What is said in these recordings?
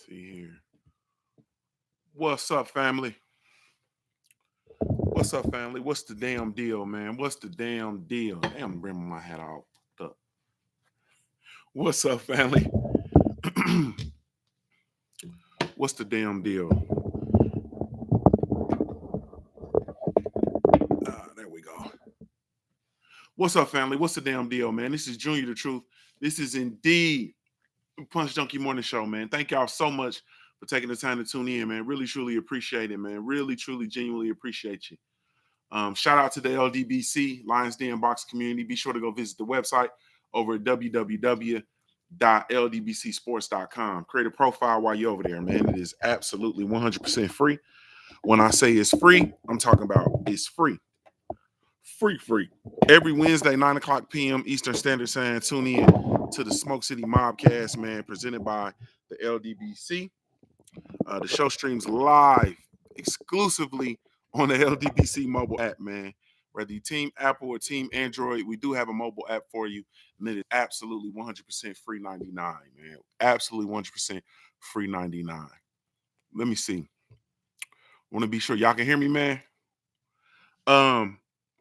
See here. What's up, family? What's up, family? What's the damn deal, man? What's the damn deal? Damn, I'm bringing my hat off. What's up, family? What's the damn deal? There we go. What's up, family? What's the damn deal, man? This is Junior the Truth. This is indeed Punch Junkie Morning Show, man. Thank y'all so much for taking the time to tune in, man. Really, truly appreciate it, man. Really, truly, genuinely appreciate you. Shout out to the LDBC, Lions Den Box community. Be sure to go visit the website over at www.ldbcsports.com. Create a profile while you're over there, man. It is absolutely 100% free. When I say it's free, I'm talking about it's free. Free. Every Wednesday, 9 o'clock p.m. Eastern Standard Time, tune in to the Smoke City Mobcast, man, presented by the LDBC. The show streams live exclusively on the LDBC mobile app, man. Whether you team Apple or team Android, we do have a mobile app for you, and it is absolutely 100% free 99, man. Absolutely 100% free 99. Let me see. Want to be sure y'all can hear me, man.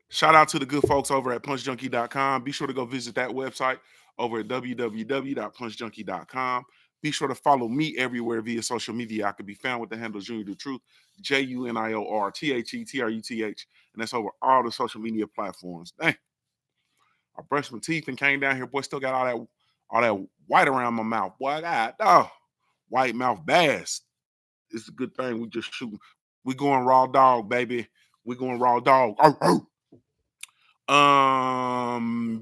Shout out to the good folks over at punchjunkie.com. Be sure to go visit that website over at www.punchjunkie.com. Be sure to follow me everywhere via social media. I can be found with the handle Junior the Truth, JUNIORTHETRUTH, and that's over all the social media platforms. Dang, I brushed my teeth and came down here. Boy, still got all that white around my mouth. Boy, I got white mouth bass. It's a good thing we just shooting. We going raw dog, baby. We going raw dog.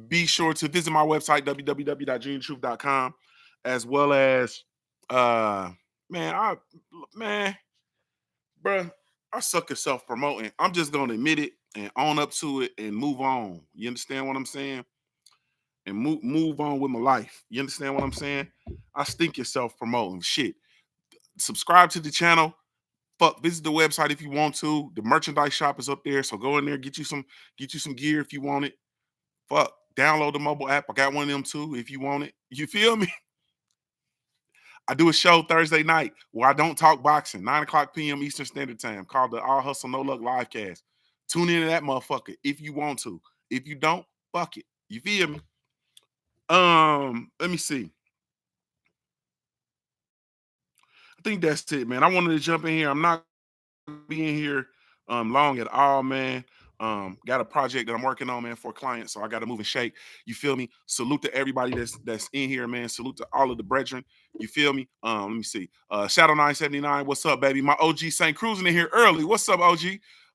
Be sure to visit my website, www.juniortruth.com, as well as man, bruh, I suck at self-promoting. I'm just gonna admit it and own up to it and move on. You understand what I'm saying? And move on with my life. You understand what I'm saying? I stink at self-promoting. Shit. Subscribe to the channel. Visit the website if you want to. The merchandise shop is up there, so go in there, get you some gear if you want it. Download the mobile app. I got one of them too if you want it. You feel me? I do a show Thursday night where I don't talk boxing, 9 o'clock p.m. Eastern Standard Time, called the All Hustle No Luck Livecast. Tune into that motherfucker if you want to. If you don't, fuck it. You feel me? Let me see. I think that's it, man. I wanted to jump in here. I'm not being here long at all, man. Got a project that I'm working on, man, for a client, so I got to move and shake. You feel me? Salute to everybody that's in here, man. Salute to all of the brethren. You feel me? Let me see. Shadow 979, what's up, baby? My OG St. Cruising in here early. What's up, OG?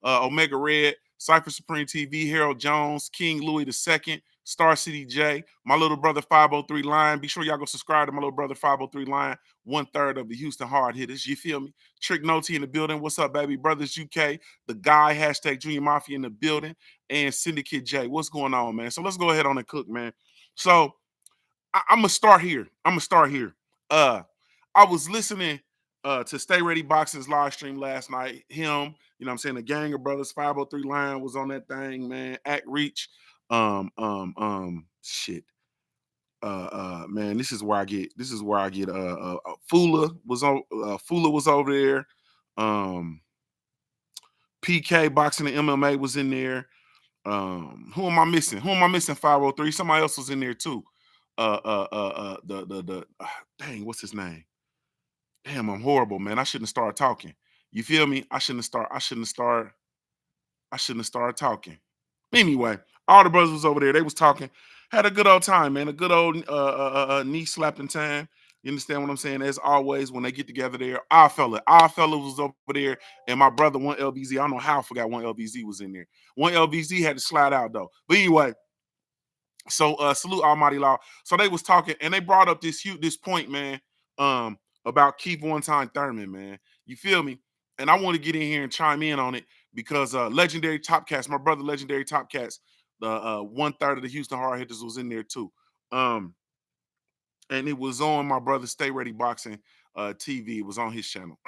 Omega Red, Cypher Supreme TV, Harold Jones, King Louis II, Star City J, my little brother 503 Lion. Be sure y'all go subscribe to my little brother 503 Lion, 1/3 of the Houston Hard Hitters. You feel me? Trick Noti in the building. What's up, baby? Brothers UK, the guy, hashtag Junior Mafia in the building, and Syndicate J. What's going on, man? So let's go ahead on and cook, man. So I'm gonna start here. I was listening to Stay Ready Boxing's live stream last night. Him, you know what I'm saying, the gang of brothers, 503 Lion was on that thing, man. Act Reach. Shit. Man, this is where I get Fula was over there. PK Boxing and MMA was in there. Who am I missing? 503. Somebody else was in there too. Dang, what's his name? Damn, I'm horrible, man. I shouldn't have started talking. You feel me? I shouldn't have started talking. Anyway, all the brothers was over there. They was talking. Had a good old time, man. A good old knee slapping time. You understand what I'm saying? As always, when they get together there, our fella was over there, and my brother, one LBZ. I don't know how I forgot one LBZ was in there. One LBZ had to slide out though. But anyway, so salute Almighty Law. So they was talking, and they brought up this point, man, about Keith One Time Thurman, man. You feel me? And I want to get in here and chime in on it because Legendary Top Cats, my brother, Legendary Top Cats, the 1/3 of the Houston Hard Hitters was in there too. And it was on my brother Stay Ready Boxing TV. It was on his channel.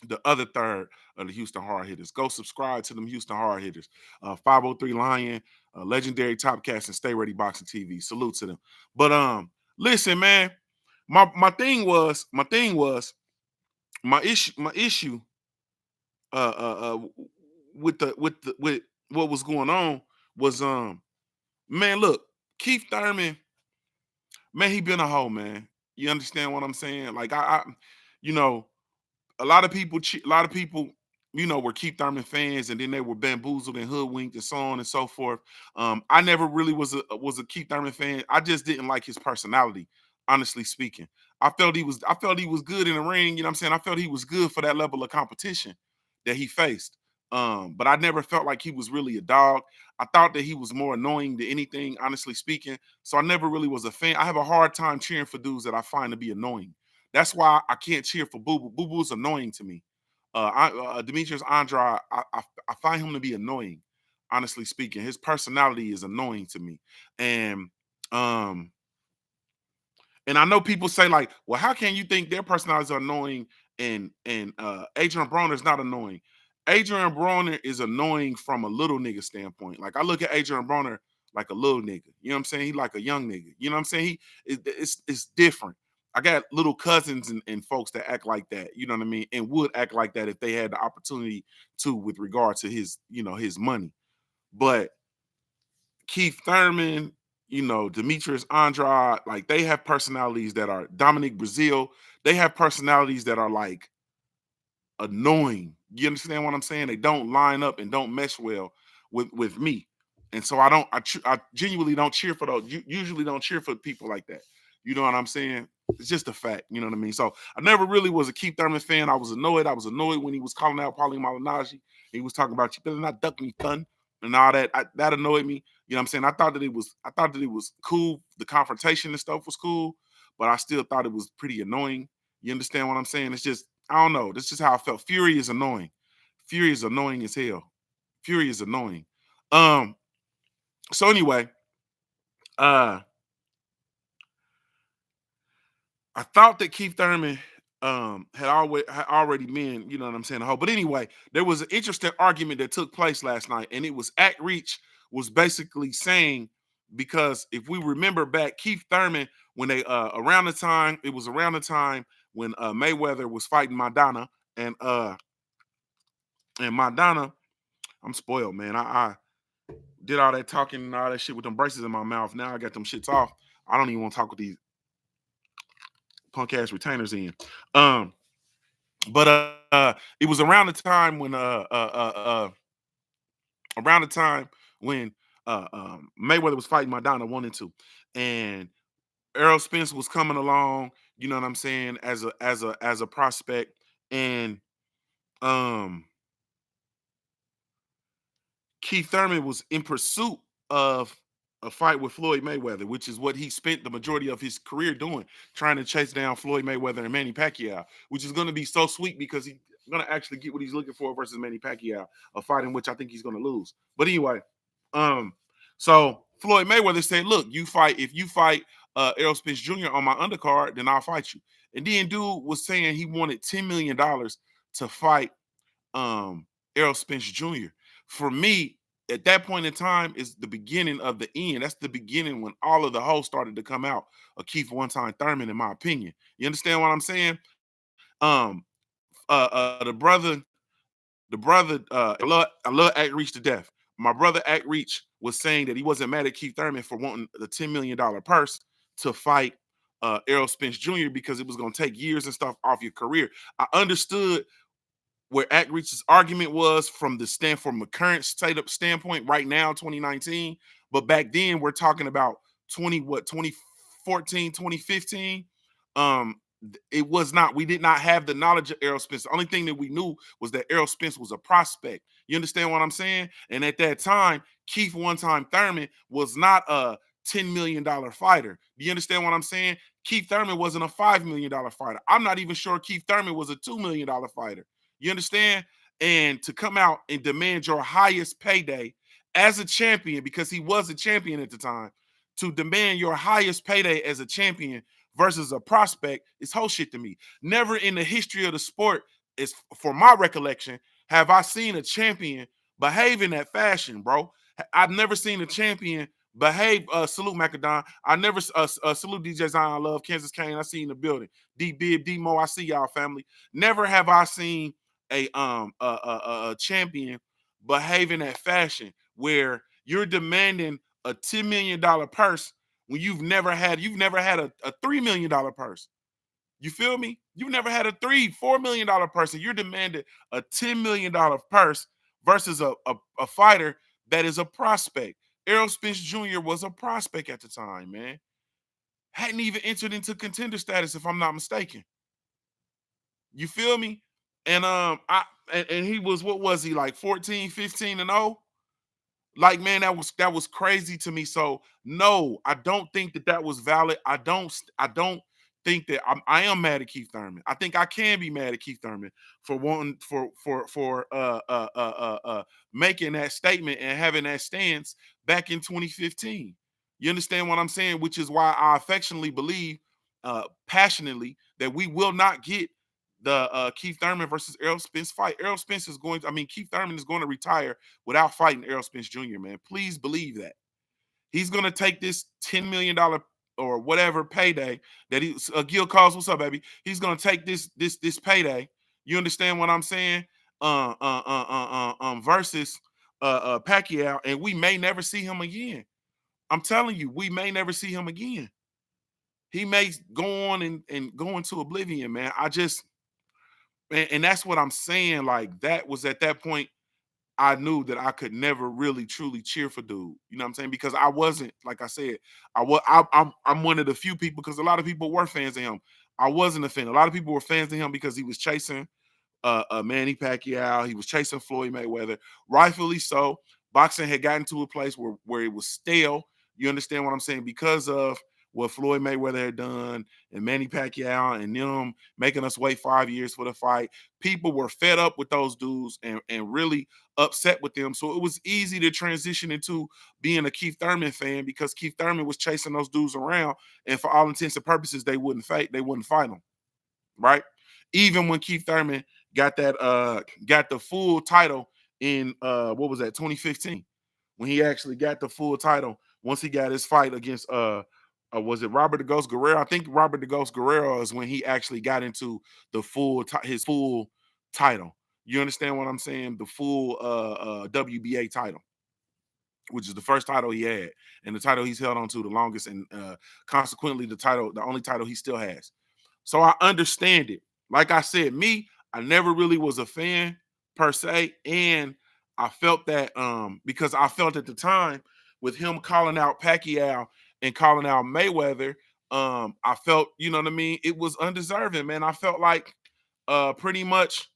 The other third of the Houston Hard Hitters. Go subscribe to them Houston Hard Hitters. 503 Lion, Legendary Top Cats, and Stay Ready Boxing TV. Salute to them. But listen, man, my thing was my issue with what was going on was man, look, Keith Thurman, man, he been a hoe, man. You understand what I'm saying? Like I you know, a lot of people, were Keith Thurman fans, and then they were bamboozled and hoodwinked and so on and so forth. I never really was a Keith Thurman fan. I just didn't like his personality, honestly speaking. I felt he was good in the ring. You know what I'm saying? I felt he was good for that level of competition that he faced. But I never felt like he was really a dog. I thought that he was more annoying than anything, honestly speaking. So I never really was a fan. I have a hard time cheering for dudes that I find to be annoying. That's why I can't cheer for Boo Boo. Boo Boo is annoying to me. Demetrius Andrade, I find him to be annoying. Honestly speaking, his personality is annoying to me, and um, and I know people say like, well, how can you think their personalities are annoying and Adrian Broner is not annoying? Adrian Broner is annoying from a little nigga standpoint. Like I look at Adrian Broner like a little nigga. You know what I'm saying? He like a young nigga. You know what I'm saying? It's different. I got little cousins and folks that act like that. You know what I mean? And would act like that if they had the opportunity to, with regard to his, his money. But Keith Thurman, Demetrius Andrade, like they have personalities that are Dominic Brazil. They have personalities that are like annoying. You understand what I'm saying? They don't line up and don't mesh well with me, and so I genuinely don't cheer for those. Usually don't cheer for people like that. You know what I'm saying? It's just a fact. You know what I mean? So I never really was a Keith Thurman fan. I was annoyed. I was annoyed when he was calling out Paulie Malignaggi. He was talking about you better not duck me, son, and all that. That annoyed me. You know what I'm saying? I thought that it was cool. The confrontation and stuff was cool, but I still thought it was pretty annoying. You understand what I'm saying? It's just I don't know. This is how I felt. Fury is annoying. Fury is annoying as hell. Fury is annoying. Um. So anyway, uh, I thought that Keith Thurman had already been, you know what I'm saying, a hoe. But anyway, there was an interesting argument that took place last night, and it was Act Reach was basically saying, because if we remember back, Keith Thurman, when they around the time when Mayweather was fighting Madonna, and Madonna, I'm spoiled, man. I did all that talking and all that shit with them braces in my mouth. Now I got them shits off. I don't even want to talk with these punk ass retainers in. Um, but it was around the time when Mayweather was fighting Madonna 1 and 2, and Errol Spence was coming along. You know what I'm saying, as a prospect, and um Keith Thurman was in pursuit of a fight with Floyd Mayweather, which is what he spent the majority of his career doing, trying to chase down Floyd Mayweather and Manny Pacquiao, which is going to be so sweet because he's going to actually get what he's looking for versus Manny Pacquiao, a fight in which I think he's going to lose. But anyway, um, so Floyd Mayweather said, "Look, if you fight Errol Spence Jr. on my undercard, then I'll fight you." And then dude was saying he wanted $10 million to fight Errol Spence Jr. For me, at that point in time, is the beginning of the end. That's the beginning when all of the hoes started to come out of Keith One Time Thurman, in my opinion. You understand what I'm saying? Um, the brother, I love Act Reach to death. My brother Act Reach was saying that he wasn't mad at Keith Thurman for wanting the $10 million purse to fight Errol Spence Jr. because it was going to take years and stuff off your career. I understood where Act Reach's argument was from a current state up standpoint right now, 2019. But back then, we're talking about 2014, 2015. It was not, we did not have the knowledge of Errol Spence. The only thing that we knew was that Errol Spence was a prospect. You understand what I'm saying? And at that time, Keith One Time Thurman was not a $10 million fighter. Do you understand what I'm saying? Keith Thurman wasn't a $5 million fighter. I'm not even sure Keith Thurman was a $2 million fighter. You understand? And to come out and demand your highest payday as a champion, because he was a champion at the time, to demand your highest payday as a champion versus a prospect is whole shit to me. Never in the history of the sport, is for my recollection, have I seen a champion behave in that fashion, bro. I've never seen a champion But hey, salute Macadon. I never salute DJ Zion. I love Kansas Kane. I see you in the building. D Bib, D Mo. I see y'all family. Never have I seen a champion behave in that fashion where you're demanding a $10 million purse when you've never had a $3 million purse. You feel me? You've never had a $4 million person. You're demanding a $10 million purse versus a fighter that is a prospect. Errol Spence Jr. was a prospect at the time, man. Hadn't even entered into contender status, if I'm not mistaken. You feel me? And and he was, what was he, like 14, 15 and 0? Like, man, that was crazy to me. So no, I don't think that was valid. I don't think that I am mad at Keith Thurman. I think I can be mad at Keith Thurman for wanting for making that statement and having that stance back in 2015. You understand what I'm saying? Which is why I affectionately believe, passionately, that we will not get the Keith Thurman versus Errol Spence fight. Errol Spence is going to, I mean, Keith Thurman is going to retire without fighting Errol Spence Jr., man. Please believe that. He's going to take this $10 million or whatever payday that Gil calls, what's up, baby? He's going to take this payday. You understand what I'm saying? Versus Pacquiao, and we may never see him again. I'm telling you, we may never see him again. He may go on and go into oblivion, man. And that's what I'm saying. Like, that was at that point, I knew that I could never really truly cheer for dude. You know what I'm saying? Because I wasn't, like I said, I'm one of the few people, because a lot of people were fans of him. I wasn't a fan. A lot of people were fans of him because he was chasing Manny Pacquiao. He was chasing Floyd Mayweather, rightfully so. Boxing had gotten to a place where it was stale. You understand what I'm saying? Because of what Floyd Mayweather had done and Manny Pacquiao and them making us wait 5 years for the fight. People were fed up with those dudes and really upset with them. So it was easy to transition into being a Keith Thurman fan, because Keith Thurman was chasing those dudes around, and for all intents and purposes, they wouldn't fight. They wouldn't fight them, right? Even when Keith Thurman got the full title in what was that, 2015, when he actually got the full title once he got his fight against was it Robert the Ghost Guerrero? I think Robert the Ghost Guerrero is when he actually got into the his full title. You understand what I'm saying? The full WBA title, which is the first title he had and the title he's held on to the longest, and consequently the only title he still has. So I understand it. Like I said, me, I never really was a fan per se. And I felt that because I felt at the time with him calling out Pacquiao and calling out Mayweather, I felt, you know what I mean, it was undeserving, man. I felt like pretty much,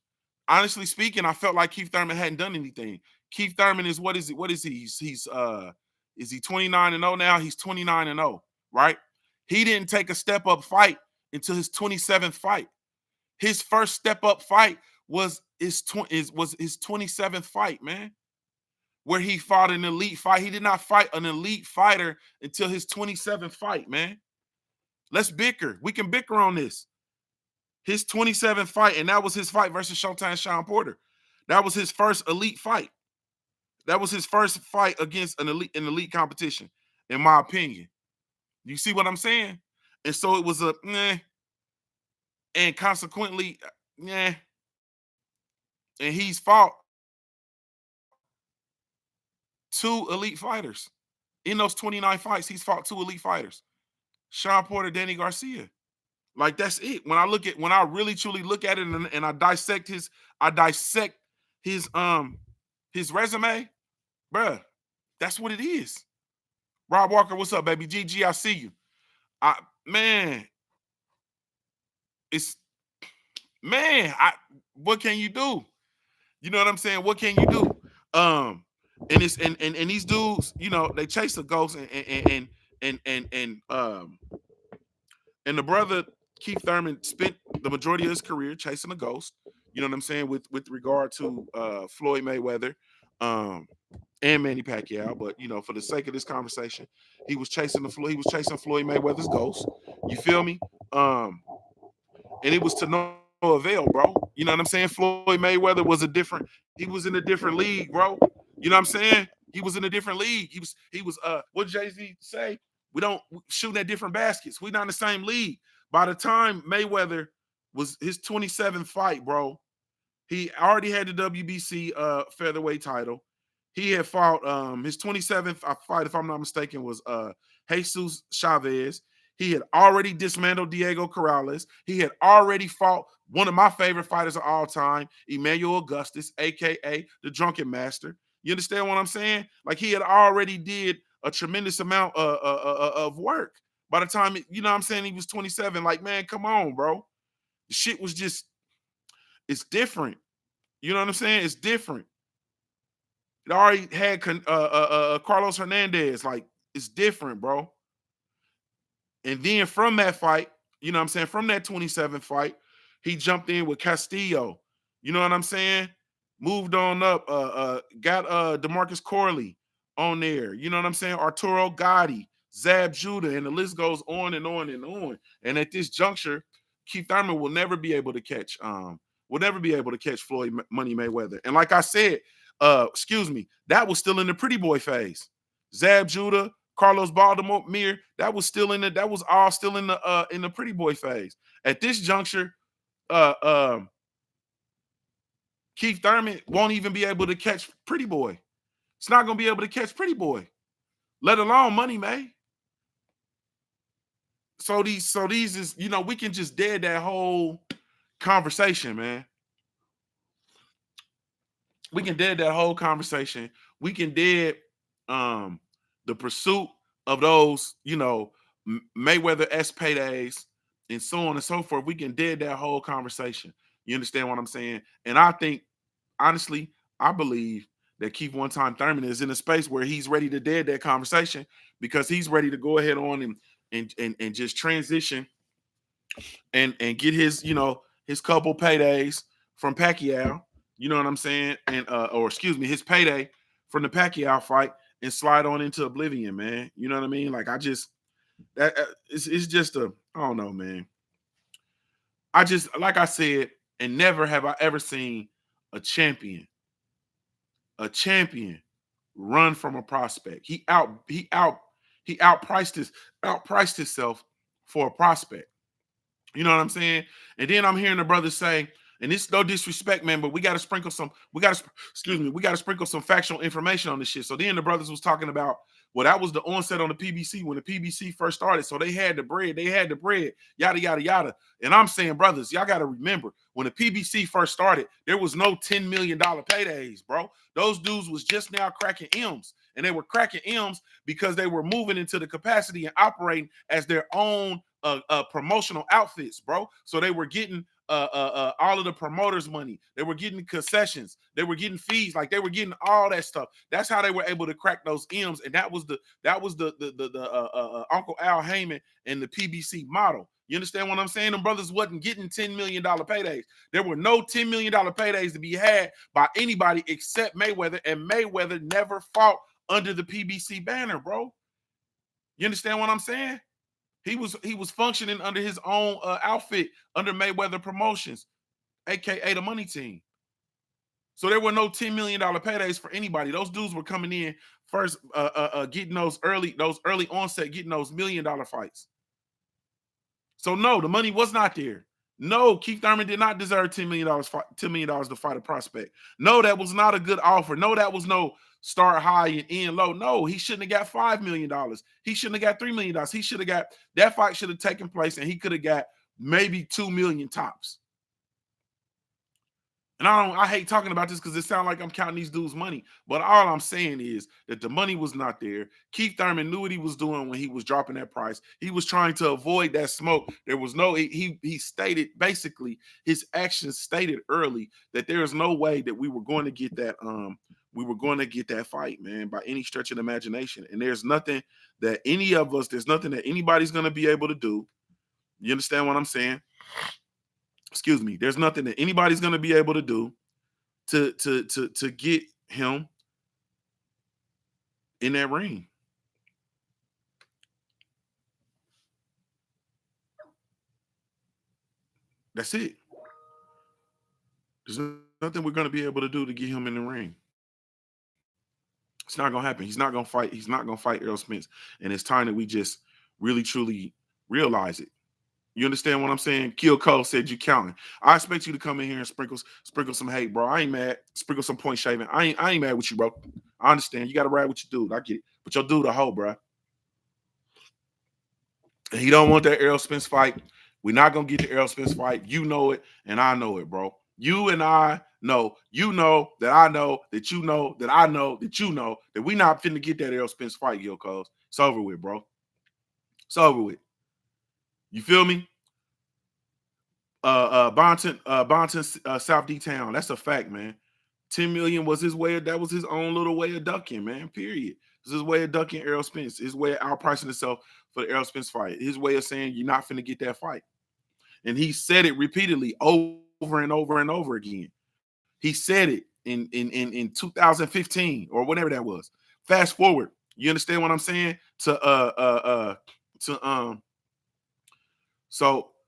honestly speaking, I felt like Keith Thurman hadn't done anything. Keith Thurman is, what is it? What is he? He's is he 29 and 0 now? He's 29 and 0, right? He didn't take a step up fight until his 27th fight. His first step up fight was his 27th fight, man, where he fought an elite fight. He did not fight an elite fighter until his 27th fight, man. Let's bicker. We can bicker on this. His 27th fight, and that was his fight versus Showtime Sean Porter. That was his first elite fight. That was his first fight against an elite competition, in my opinion. You see what I'm saying? And so it was a and consequently, yeah. And he's fought two elite fighters. In those 29 fights, he's fought two elite fighters. Sean Porter, Danny Garcia. Like, that's it. When I really truly look at it, and I dissect his resume, bruh, that's what it is. Rob Walker, what's up, baby? GG, I see you. Man, it's what can you do? You know what I'm saying? What can you do? And it's and these dudes, you know, they chase a ghost, and the brother Keith Thurman spent the majority of his career chasing a ghost. You know what I'm saying, with regard to Floyd Mayweather, and Manny Pacquiao. But you know, for the sake of this conversation, he was chasing Floyd Mayweather's ghost. You feel me? And it was to no avail, bro. You know what I'm saying? Floyd Mayweather was he was in a different league, bro. You know what I'm saying? He was in a different league. He was what Jay-Z say? We don't shooting at different baskets. We not in the same league. By the time Mayweather was his 27th fight, bro, he already had the WBC featherweight title. He had fought his 27th fight, if I'm not mistaken, was Jesus Chavez. He had already dismantled Diego Corrales. He had already fought one of my favorite fighters of all time, Emmanuel Augustus, aka the Drunken Master. You understand what I'm saying? Like he had already did a tremendous amount of work. By the time you know what I'm saying, he was 27. Like, man, come on, bro. The shit was just, it's different. You know what I'm saying? It's different. It already had Carlos Hernandez. Like, it's different, bro. And then from that fight, you know what I'm saying? From that 27 fight, he jumped in with Castillo. You know what I'm saying? Moved on up, got DeMarcus Corley on there. You know what I'm saying? Arturo Gotti, Zab Judah, and the list goes on and on and on. And at this juncture, Keith Thurman will never be able to catch Floyd Money Mayweather. And like I said, that was still in the pretty boy phase. Zab Judah, Carlos Baltimore, that was still in that was all still in the pretty boy phase. At this juncture, uh um Keith Thurman won't even be able to catch Pretty Boy. It's not gonna be able to catch Pretty Boy, let alone Money May. So these is, you know, we can just dead that whole conversation, man. We can dead that whole conversation. We can dead the pursuit of those, you know, Mayweather S paydays and so on and so forth. We can dead that whole conversation. You understand what I'm saying? And I think, honestly, I believe that Keith One Time Thurman is in a space where he's ready to dead that conversation because he's ready to go ahead on and just transition and get his, you know, his couple paydays from Pacquiao. You know what I'm saying? And or excuse me, his payday from the Pacquiao fight and slide on into oblivion, man. You know what I mean? Like I just that it's just a, I don't know, man. I just, like I said, and never have I ever seen a champion run from a prospect. He outpriced himself for a prospect. You know what I'm saying? And then I'm hearing the brothers say, and this is no disrespect, man, but we got to sprinkle some, we got to sprinkle some factual information on this shit. So then the brothers was talking about, well, that was the onset on the PBC when the PBC first started. So they had the bread, yada, yada, yada. And I'm saying, brothers, y'all got to remember, when the PBC first started, there was no $10 million paydays, bro. Those dudes was just now cracking M's. And they were cracking M's because they were moving into the capacity and operating as their own promotional outfits, bro. So they were getting all of the promoters' money. They were getting concessions. They were getting fees. Like they were getting all that stuff. That's how they were able to crack those M's. And that was the Uncle Al Heyman and the PBC model. You understand what I'm saying? Them brothers wasn't getting $10 million paydays. There were no $10 million paydays to be had by anybody except Mayweather, and Mayweather never fought under the PBC banner, bro. You understand what I'm saying? He was functioning under his own outfit under Mayweather Promotions, aka the Money Team. So there were no $10 million paydays for anybody. Those dudes were coming in first, getting those early onset, getting those $1 million fights. So no, the money was not there. No, Keith Thurman did not deserve $10 million, $10 million to fight a prospect. No, that was not a good offer. No, that was no start high and end low. No, he shouldn't have got $5 million. He shouldn't have got $3 million. He should have got, that fight should have taken place and he could have got maybe 2 million tops. And I hate talking about this because it sounds like I'm counting these dudes' money. But all I'm saying is that the money was not there. Keith Thurman knew what he was doing when he was dropping that price. He was trying to avoid that smoke. There was no, he stated, basically, his actions stated early that there is no way that we were going to get that fight, man, by any stretch of the imagination. And there's nothing that there's nothing that anybody's going to be able to do. You understand what I'm saying? Excuse me, there's nothing that anybody's going to be able to do to get him in that ring. That's it. There's nothing we're going to be able to do to get him in the ring. It's not gonna happen. He's not gonna fight. He's not gonna fight Errol Spence. And it's time that we just really truly realize it. You understand what I'm saying? Kill Cole said you counting. I expect you to come in here and sprinkle some hate, bro. I ain't mad. Sprinkle some point shaving. I ain't mad with you, bro. I understand. You got to ride with your dude. I get it. But your dude a hoe, bro. And he don't want that Errol Spence fight. We're not gonna get the Errol Spence fight. You know it, and I know it, bro. You and I know. You know that I know that you know that I know that you know that we not finna get that Errol Spence fight, Gil Coles. It's over with, bro. It's over with. You feel me? Bonton, South D Town. That's a fact, man. 10 million was his way. That was his own little way of ducking, man. Period. This is his way of ducking Errol Spence. His way of outpricing himself for the Errol Spence fight. His way of saying you're not finna get that fight. And he said it repeatedly over and over and over again. He said it in 2015 or whatever that was. Fast forward. You understand what I'm saying? To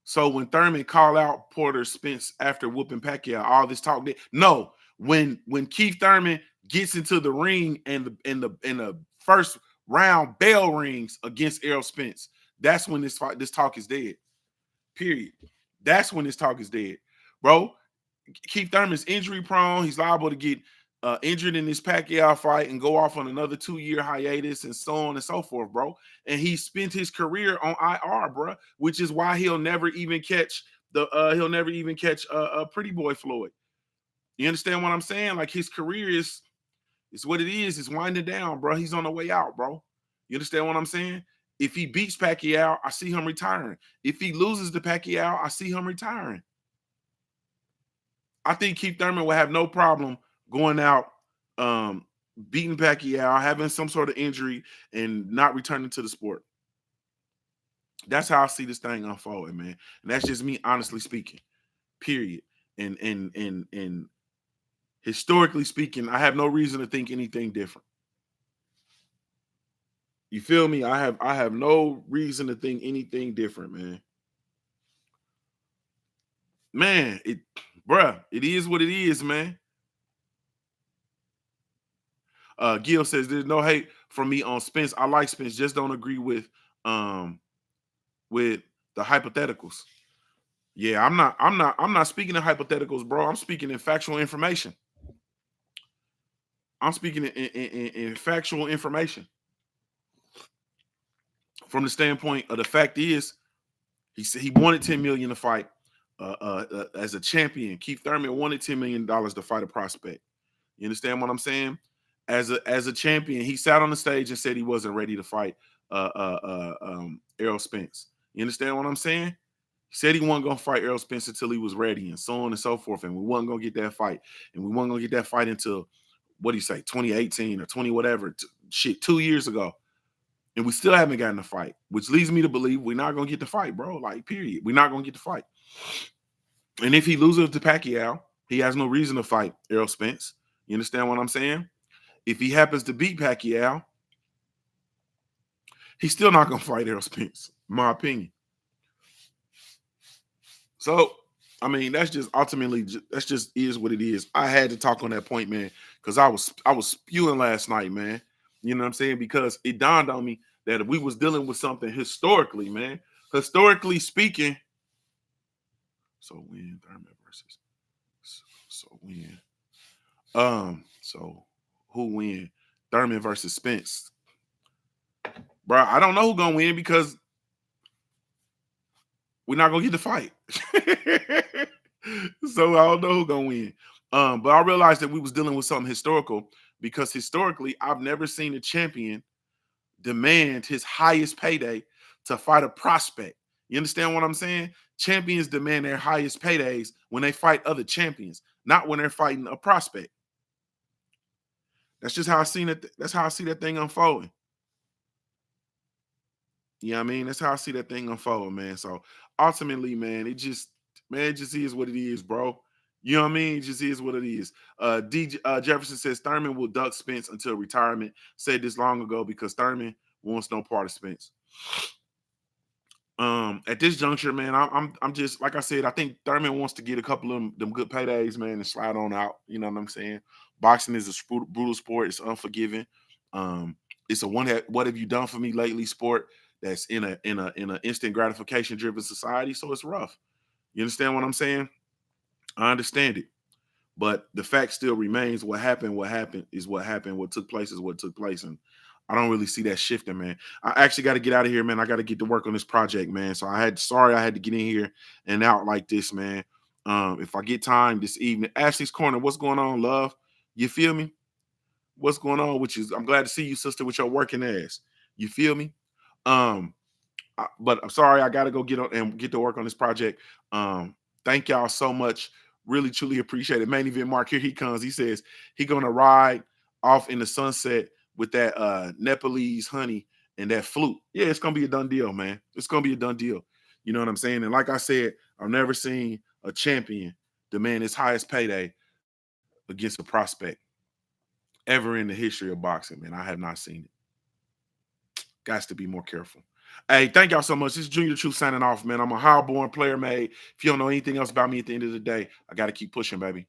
so when Thurman called out Porter Spence after whooping Pacquiao, all this talk that no, when Keith Thurman gets into the ring and the first round bell rings against Errol Spence, that's when this talk is dead. Period. That's when this talk is dead, bro. Keith Thurman's injury prone. He's liable to get injured in this Pacquiao fight and go off on another 2-year hiatus and so on and so forth, bro. And he spent his career on IR, bro, which is why he'll never even catch Pretty Boy Floyd. You understand what I'm saying? Like his career is what it is. It's winding down, bro. He's on the way out, bro. You understand what I'm saying? If he beats Pacquiao, I see him retiring. If he loses to Pacquiao, I see him retiring. I think Keith Thurman will have no problem going out, beating Pacquiao, having some sort of injury, and not returning to the sport. That's how I see this thing unfolding, man. And that's just me honestly speaking. Period. And historically speaking, I have no reason to think anything different. You feel me? I have no reason to think anything different, man. Man, it is what it is, man. Gil says there's no hate from me on Spence. I like Spence, just don't agree with the hypotheticals. Yeah, I'm not speaking in hypotheticals, bro. I'm speaking in factual information. I'm speaking in factual information from the standpoint of the fact is he said he wanted 10 million to fight as a champion. Keith Thurman wanted $10 million to fight a prospect. You understand what I'm saying? As a champion, he sat on the stage and said he wasn't ready to fight Errol Spence. You understand what I'm saying? He said he wasn't going to fight Errol Spence until he was ready and so on and so forth. And we wasn't going to get that fight. And we wasn't going to get that fight until, what do you say, 2018 or 20 whatever, 2 years ago. And we still haven't gotten a fight, which leads me to believe we're not going to get the fight, bro. Like, period. We're not going to get the fight. And if he loses to Pacquiao, he has no reason to fight Errol Spence. You understand what I'm saying? If he happens to beat Pacquiao, he's still not going to fight Errol Spence, in my opinion. So, I mean, that's just ultimately, that's just is what it is. I had to talk on that point, man, because I was spewing last night, man. You know what I'm saying? Because it dawned on me that if we was dealing with something historically, man, historically speaking. So when Thurman versus, so when, so who win? Thurman versus Spence, bro. I don't know who gonna win because we're not gonna get the fight. So I don't know who gonna win. But I realized that we was dealing with something historical because historically, I've never seen a champion demand his highest payday to fight a prospect. You understand what I'm saying? Champions demand their highest paydays when they fight other champions, not when they're fighting a prospect. That's just how I seen it. That's how I see that thing unfolding. You know what I mean? That's how I see that thing unfold, man. So ultimately, man, it just is what it is, bro. You know what I mean? It just is what it is. Jefferson says Thurman will duck Spence until retirement. Said this long ago because Thurman wants no part of Spence. At this juncture, man, I'm just like I said. I think Thurman wants to get a couple of them good paydays, man, and slide on out. You know what I'm saying? Boxing is a brutal sport. It's unforgiving. Um, it's a what have you done for me lately sport that's in a instant gratification driven society. So it's rough. You understand what I'm saying? I understand it. But the fact still remains what happened is what happened. What took place is what took place. And I don't really see that shifting, man. I actually got to get out of here, man. I got to get to work on this project, man. So sorry I had to get in here and out like this, man. If I get time this evening, Ashley's Corner, what's going on, love? You feel me? What's going on with you? I'm glad to see you, sister, with your working ass. You feel me? Um, but I'm sorry, I got to go get on and get to work on this project. Thank y'all so much. Really, truly appreciate it. Main event Mark, here he comes. He says he gonna ride off in the sunset with that Nepalese honey and that flute. Yeah, it's gonna be a done deal, man. It's gonna be a done deal. You know what I'm saying? And like I said, I've never seen a champion demand his highest payday against a prospect ever in the history of boxing, man. I have not seen it. Got to be more careful. Hey, thank y'all so much. This is Junior Truth signing off, man. I'm a high-born player made. If you don't know anything else about me at the end of the day, I got to keep pushing, baby.